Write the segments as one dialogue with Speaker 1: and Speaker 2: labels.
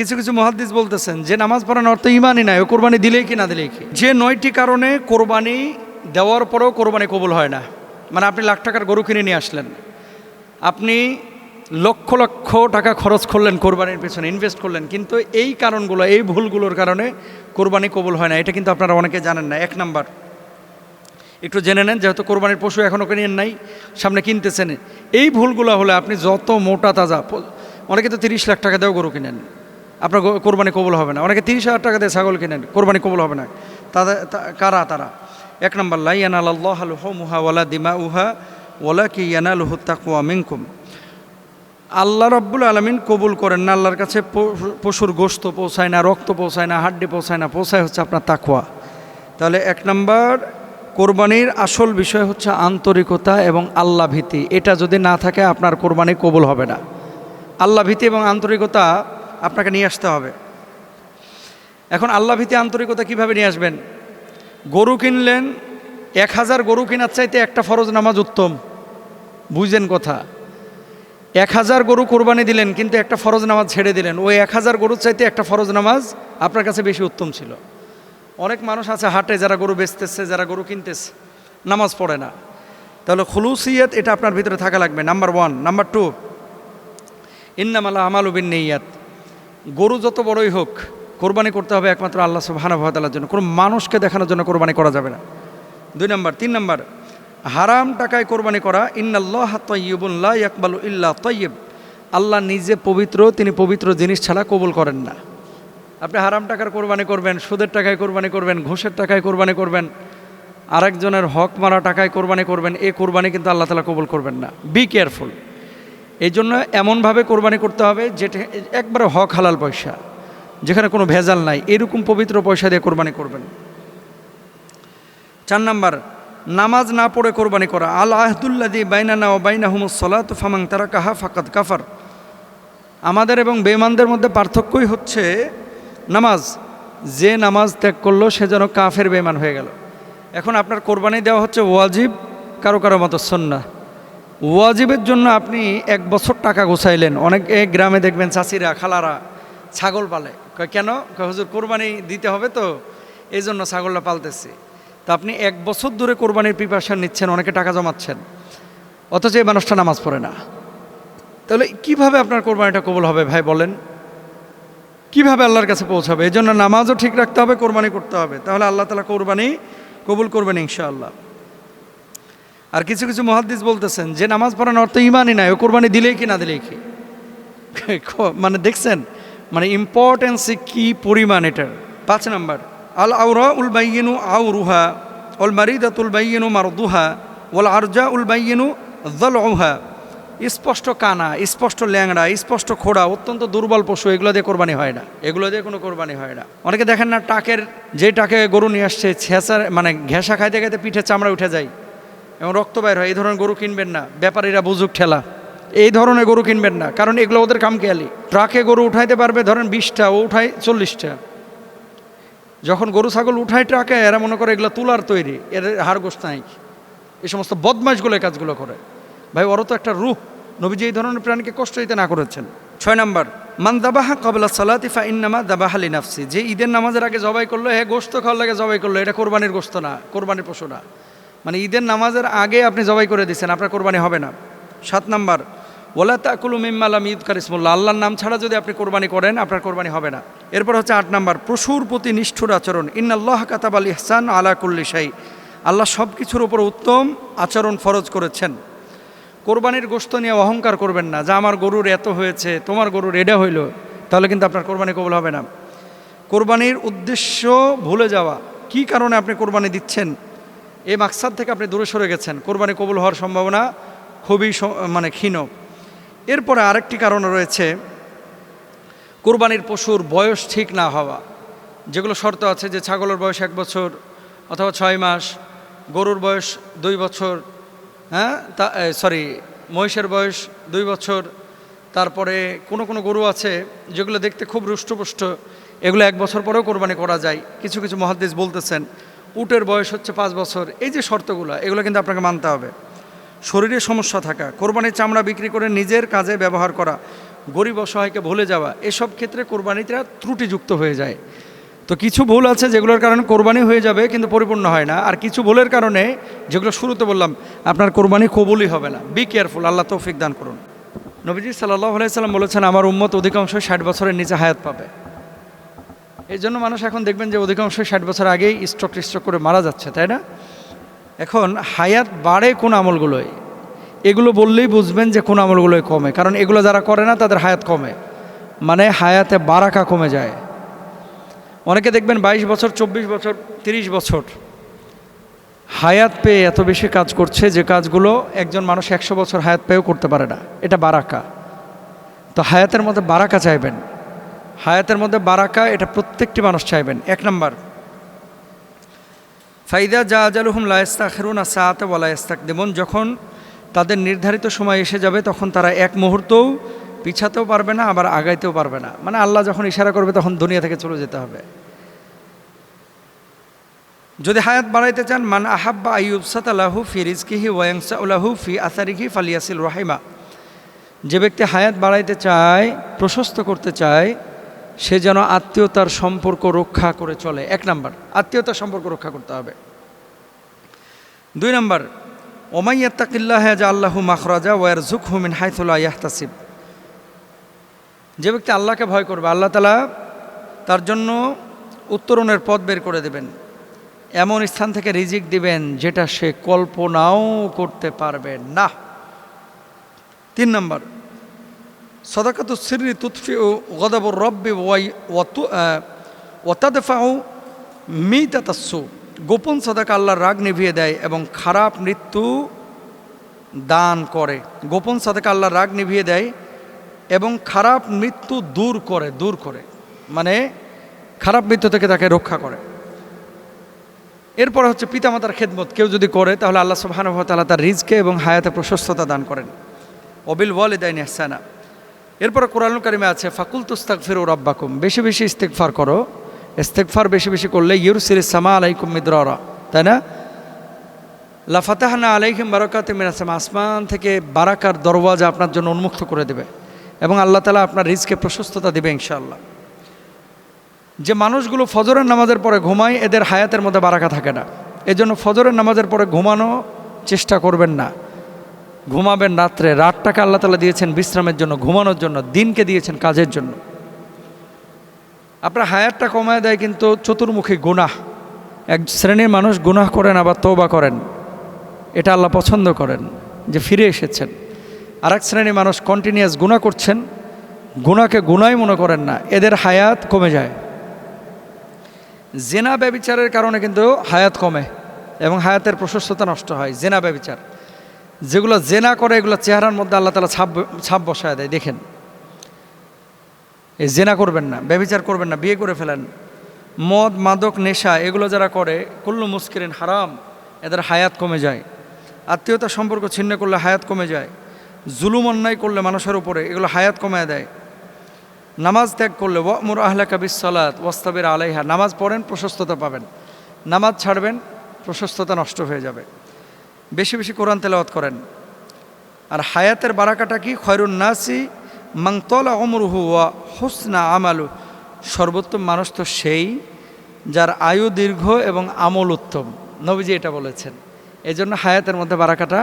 Speaker 1: কিছু কিছু মুহাদ্দিস বলতেছেন যে নামাজ পড়ানোর অর্থ ইমানই নাই, ও কোরবানি দিলেই কি না দিলেই কি। যে 9টি কারণে কোরবানি দেওয়ার পরেও কোরবানি কবুল হয় না, মানে আপনি লাখ টাকার গরু কিনে নিয়ে আসলেন, আপনি লক্ষ লক্ষ টাকা খরচ করলেন কোরবানির পেছনে, ইনভেস্ট করলেন, কিন্তু এই কারণগুলো, এই ভুলগুলোর কারণে কোরবানি কবুল হয় না। এটা কিন্তু আপনারা অনেকে জানেন না। 1 নাম্বার, একটু জেনে নেন, যেহেতু কোরবানির পশু এখনও কিনেন নাই, সামনে কিনতেছেন। এই ভুলগুলো হলে আপনি যত মোটা তাজা, অনেকে তো 30 লাখ টাকা দিয়েও গরু কিনেন, আপনার কোরবানি কবুল হবে না। অনেকে 30,000 টাকা দিয়ে ছাগল কিনেন, কোরবানি কবুল হবে না। তারা 1 নাম্বার, লা ইয়ানালাল্লাহু লুহুমুহা ওয়ালা দিমাউহা ওয়ালাকিন ইয়ানালুহু তাকওয়া মিনকুম। আল্লাহ রাব্বুল আলামিন কবুল করেন না, আল্লাহর কাছে পশুর গোশত পৌঁছায় না, রক্ত পৌঁছায় না, হাড্ডি পৌঁছায় না, পৌঁছায় হচ্ছে আপনার তাকওয়া। তাহলে 1 নাম্বার, কোরবানির আসল বিষয় হচ্ছে আন্তরিকতা এবং আল্লাহ ভীতি। এটা যদি না থাকে আপনার কোরবানি কবুল হবে না। আল্লাহ ভীতি এবং আন্তরিকতা আপনাকে নিয়ে আসতে হবে। এখন আল্লাহ ভীতি আন্তরিকতা কিভাবে নিয়ে আসবেন? গরু কিনলেন, 1000 গরু কেনার চাইতে একটা ফরজ নামাজ উত্তম। বুঝেন কথা, 1000 গরু কোরবানি দিলেন, কিন্তু একটা ফরজ নামাজ ছেড়ে দিলেন। ওই 1000 গরুর চাইতে একটা ফরজ নামাজ আপনার কাছে বেশি উত্তম ছিল। অনেক মানুষ আছে হাটে, যারা গরু বেচতেছে, যারা গরু কিনতেছে, নামাজ পড়ে না। তাহলে খুলুসিয়ত এটা আপনার ভিতরে থাকা লাগবে, নাম্বার 1। নাম্বার 2, ইন্নামাল আমালু বিন্নিয়াত। গরু যত বড়ই হোক, কোরবানি করতে হবে একমাত্র আল্লাহ সুবহানাহু ওয়া তাআলার জন্য, কোনো মানুষকে দেখানোর জন্য কোরবানি করা যাবে না। 2 নাম্বার। 3 নাম্বার, হারাম টাকায় কোরবানি করা। ইন্নাল্লাহা তাইয়্যিবুন লা ইয়াকবালু ইল্লা তাইয়্যিব। আল্লাহ নিজে পবিত্র, তিনি পবিত্র জিনিস ছাড়া কবুল করেন না। আপনি হারাম টাকার কোরবানি করবেন, সুদের টাকায় কোরবানি করবেন, ঘুষের টাকায় কোরবানি করবেন, আরেকজনের হক মারা টাকায় কোরবানি করবেন, এই কোরবানি কিন্তু আল্লাহ তাআলা কবুল করবেন না। Be careful. এই জন্য এমনভাবে কোরবানি করতে হবে যেটা একবারে হক হালাল পয়সা, যেখানে কোনো ভেজাল নাই, এরকম পবিত্র পয়সা দিয়ে কোরবানি করবেন। 4 নাম্বার, নামাজ না পড়ে কোরবানি করা। আল আহদুল্লাযী বাইনানা ওয়া বাইনাহুমুস সালাতু ফামান তারাকাহা ফাকাদ কাফার। আমাদের এবং বেঈমানদের মধ্যে পার্থক্যই হচ্ছে নামাজ। যে নামাজ ত্যাগ করলো সে যেন কাফের, বেঈমান হয়ে গেল। এখন আপনার কোরবানি দেওয়া হচ্ছে ওয়াজিব, কারো কারো মতো সুন্নাহ। ওয়াজিবের জন্য আপনি 1 বছর টাকা গোছাইলেন। অনেক গ্রামে দেখবেন চাচিরা, খালারা ছাগল পালে। কেন? হুজুর কোরবানি দিতে হবে তো, এই জন্য ছাগলটা পালতেছি। তা আপনি 1 বছর ধরে কোরবানির প্রিপারেশন নিচ্ছেন, অনেকে টাকা জমাচ্ছেন, অথচ এই মানুষটা নামাজ পড়ে না। তাহলে কিভাবে আপনার কোরবানিটা কবুল হবে ভাই বলেন? কিভাবে আল্লাহর কাছে পৌঁছাবে? এই জন্য নামাজও ঠিক রাখতে হবে, কোরবানি করতে হবে, তাহলে আল্লাহ তাআলা কোরবানি কবুল করবেন ইনশাআল্লাহ। আর কিছু কিছু মুহাদ্দিস বলতেছেন যে নামাজ পড়ানোর অর্থ ইমানই নাই, ও কোরবানি দিলেই কি না দিলেই কি। মানে দেখছেন, মানে ইম্পর্টেন্সে কি পরিমাণ এটার। 5 নাম্বার, আল আউরা উল বাইয়িনু আউরুহা ওয়াল মারিদাতুল বাইয়িনু মারদুহা ওয়াল আরজা উল বাইয়িনু যালউহা। স্পষ্ট কানা, স্পষ্ট ল্যাংড়া, স্পষ্ট খোড়া, অত্যন্ত দুর্বল পশু, এগুলো দিয়ে কোরবানি হয় না। এগুলো দিয়ে কোনো কোরবানি হয় না। অনেকে দেখেন না, যে টাকে গরু নিয়ে আসছে, ছেঁচা মানে ঘেঁষা খাইতে খাইতে পিঠে চামড়া উঠে যায় এবং রক্ত বাইর হয়, এই ধরনের গরু কিনবেন না। ব্যাপারীরা বুঝুক ঠেলা, এই ধরনের গরু কিনবেন না, কারণ এগুলো ওদের কামকেয়ালি। ট্রাকে গরু উঠাইতে পারবে ধরেন 20টা, ও উঠায় 40টা। যখন গরু ছাগল উঠায় ট্রাকে, এরা মনে করে এগুলো তুলার তৈরি, এর হাড় গোস্ত নাই। এই সমস্ত বদমাইশগুলো এই কাজগুলো করে। ভাই, ওরা তো একটা রূহ। নবীজি এই ধরনের প্রাণীকে কষ্ট দিতে না করেছেন। 6 নাম্বার, মান দাবাহা ক্বাবলা সালাতি ফা ইন্নামা দাবাহা লিনাফসি। যে ঈদের নামাজের আগে জবাই করলো, গোশত খাওয়ার লাগে জবাই করলো, এটা কোরবানির গোশত না, কোরবানির পশু না। মানে ঈদের নামাজের আগে আপনি জবাই করে দিচ্ছেন, আপনার কোরবানি হবে না। 7 নাম্বার, ওয়ালা তাকুলু মিম্মা লাম ইযকার ইসমুল্লাহ। আল্লাহর নাম ছাড়া যদি আপনি কোরবানি করেন, আপনার কোরবানি হবে না। এরপর হচ্ছে 8 নাম্বার, পশুর প্রতি নিষ্ঠুর আচরণ। ইন্নাল্লাহ কাতাবাল ইহসান আলা কুল্লি শাই। আল্লাহ সব কিছুর উপর উত্তম আচরণ ফরজ করেছেন। কোরবানির গোশত নিয়ে অহংকার করবেন না, যে আমার গরুর এত হয়েছে, তোমার গরুর এটা হইল, তাহলে কিন্তু আপনার কোরবানি কবুল হবে না। কোরবানির উদ্দেশ্য ভুলে যাওয়া, কি কারণে আপনি কোরবানি দিচ্ছেন, এই মাকসাদ থেকে আপনি দূরে সরে গেছেন, কোরবানি কবুল হওয়ার সম্ভাবনা খুবই ক্ষীণ। এরপরে আরেকটি কারণ রয়েছে, কোরবানির পশুর বয়স ঠিক না হওয়া। যেগুলো শর্ত আছে, যে ছাগলের বয়স 1 বছর অথবা 6 মাস, গরুর বয়স 2 বছর, মহিষের বয়স 2 বছর। তারপরে কোনো গরু আছে যেগুলো দেখতে খুব রুষ্টপুষ্ট, এগুলো 1 বছর পরেও কোরবানি করা যায়। কিছু কিছু মুহাদ্দিস বলতেছেন উটের বয়স হচ্ছে 5 বছর। এই যে শর্তগুলো, এগুলো কিন্তু আপনাকে মানতে হবে। শরীরে সমস্যা থাকা, কোরবানির চামড়া বিক্রি করে নিজের কাজে ব্যবহার করা, গরিব অসহায়কে ভুলে যাওয়া, এসব ক্ষেত্রে কোরবানিটা ত্রুটিযুক্ত হয়ে যায়। তো কিছু ভুল আছে যেগুলোর কারণে কোরবানি হয়ে যাবে কিন্তু পরিপূর্ণ হয় না, আর কিছু ভুলের কারণে যেগুলো শুরুতে বললাম আপনার কোরবানি কবুলই হবে না। বি কেয়ারফুল, আল্লাহ তৌফিক দান করুন। নবীজি সাল্লাল্লাহু আলাইহি সাল্লাম বলেছেন আমার উম্মত অধিকাংশ 60 বছরের নিচে হায়াত পাবে। এই জন্য মানুষ এখন দেখবেন যে অধিকাংশ 60 বছর আগেই স্ট্রোক করে মারা যাচ্ছে, তাই না? এখন হায়াত বাড়ে কোন আমলগুলোয়, এগুলো বললেই বুঝবেন যে কোন আমলগুলোয় কমে, কারণ এগুলো যারা করে না তাদের হায়াত কমে, মানে হায়াতে বারাকা কমে যায়। অনেকে দেখবেন 22 বছর, 24 বছর, 30 বছর হায়াত পেয়ে এত বেশি কাজ করছে যে কাজগুলো একজন মানুষ 100 বছর হায়াত পেয়েও করতে পারে না। এটা বারাকা। তো হায়াতের মধ্যে বারাকা চাইবেন, হায়াতের মধ্যে বারাকা এটা প্রত্যেকটি মানুষ চাইবেন। 1 নম্বর, ফাইদা জা আজালুহুম লা ইস্তাখিরুনা সাআতা ওয়া লা ইস্তাকদিমুন, যখন তাদের নির্ধারিত সময় এসে যাবে তখন তারা এক মুহূর্তও পিছাতেও পারবে না, আবার আগাইতেও পারবে না। মানে আল্লাহ যখন ইশারা করবে তখন দুনিয়া থেকে চলে যেতে হবে। যদি হায়াত বাড়াইতে চান, মান আহাব্বা আইয়ুবসাতা লাহু ফি রিজকিহি ওয়া ইয়ানসাউ লাহু ফি আসারিহি ফালিয়াসিল রাহিমা, যে ব্যক্তি হায়াত বাড়াইতে চায়, প্রশস্ত করতে চায়, সে যেন আত্মীয়তার সম্পর্ক রক্ষা করে চলে। 1 নম্বর, আত্মীয়তার সম্পর্ক রক্ষা করতে হবে। 2 নম্বর, ওমাই ইয়াত্তাকিল্লাহ ইয়াজআল লাহু মাখরাজা ওয়া ইয়ারযুকহু মিন হাইথু লা ইয়াহতাসিব, যে ব্যক্তি আল্লাহকে ভয় করবে আল্লাহ তাআলা তার জন্য উত্তরণের পথ বের করে দেবেন, এমন স্থান থেকে রিজিক দিবেন যেটা সে কল্পনাও করতে পারবে না। 3 নম্বর, সাদাকাতুস সিররি তুতফিউ গদাবুর রব্বি ওয়া তাদফাউ মিতাতাস সু, গোপন সাদাকা আল্লাহর রাগ নিভিয়ে দেয় এবং খারাপ মৃত্যু দান করে। গোপন সাদাকা আল্লাহর রাগ নিভিয়ে দেয় এবং খারাপ মৃত্যু দূর করে, মানে খারাপ মৃত্যু থেকে তাকে রক্ষা করে। এরপরে হচ্ছে পিতামাতার খেদমত কেউ যদি করে তাহলে আল্লাহ সুবহানাহু ওয়া তাআলা তার রিজকে এবং হায়াতে প্রশস্ততা দান করেন। ওয়াবিল ওয়ালিদাইনি ইহসানা। এরপরে কোরআনুল কারিমে আছে ফাকুলতু আস্তাগফিরু রাব্বাকুম, বেশি বেশি ইস্তিগফার করো। ইস্তিগফার বেশি বেশি করলে ইউরসিলিস সামা আলাইকুম মিদরারা, তাই না? লা ফাতাহনা আলাইহিম বারাকাতিম মিনাস সামা, আসমান থেকে বারাকার দরওয়াজা আপনার জন্য উন্মুক্ত করে দেবে এবং আল্লাহ তাআলা আপনার রিজকে প্রশস্ততা দেবে ইনশাআল্লাহ। যে মানুষগুলো ফজরের নামাজের পরে ঘুমায় এদের হায়াতের মধ্যে বারাকা থাকে না, এজন্য ফজরের নামাজের পরে ঘুমানো চেষ্টা করবেন না। ঘুমাবেন রাত্রে, রাতটাকে আল্লাহ তাআলা দিয়েছেন বিশ্রামের জন্য, ঘুমানোর জন্য, দিনকে দিয়েছেন কাজের জন্য। আপনার হায়াতটা কমায় দেয় কিন্তু চতুর্মুখী গুনাহ। এক শ্রেণীর মানুষ গুনাহ করেন আবার তওবা করেন, এটা আল্লাহ পছন্দ করেন যে ফিরে এসেছেন। আর এক শ্রেণীর মানুষ কন্টিনিউয়াস গুনাহ করছেন, গুনাহকে গুনাহই মনে করেন না, এদের হায়াত কমে যায়। জেনা ব্যভিচারের কারণে কিন্তু হায়াত কমে এবং হায়াতের প্রশস্ততা নষ্ট হয়। জেনা ব্যভিচার, যেগুলো জেনা করে এগুলো চেহারার মধ্যে আল্লাহ তাআলা ছাপ বসায় দেয়। দেখেন, এই জেনা করবেন না, ব্যভিচার করবেন না, বিয়ে করে ফেলেন। মদ, মাদক, নেশা এগুলো যারা করে, কুল্লু মুস্কিরিন হারাম, এদের হায়াত কমে যায়। আত্মীয়তা সম্পর্ক ছিন্ন করলে হায়াত কমে যায়। জুলুম অন্যায় করলে মানুষের উপরে, এগুলো হায়াত কমায় দেয়। নামাজ ত্যাগ করলে ওয়ামুর আহলাকা বিসসালাত ওয়াস্তাবির আলাইহা, নামাজ পড়েন প্রশস্ততা পাবেন, নামাজ ছাড়বেন প্রশস্ততা নষ্ট হয়ে যাবে। বেশি বেশি কোরআন তেলাওয়াত করেন। আর হায়াতের বারাকাটা কি? খয়রুন নাসি মান তালা উমরুহু ওয়া হুসনা আমালু, সর্বোত্তম মানুষ তো সেই যার আয়ু দীর্ঘ এবং আমল উত্তম। নবীজি এটা বলেছেন। এজন্য হায়াতের মধ্যে বারাকাটা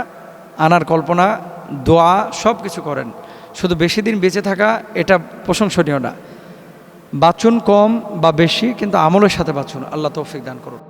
Speaker 1: আনার কল্পনা, দোয়া সব কিছু করেন। শুধু বেশি দিন বেঁচে থাকা এটা প্রশংসনীয় না, বাঁচুন কম বা বেশি কিন্তু আমলের সাথে বাঁচুন। আল্লাহ তৌফিক দান করুন।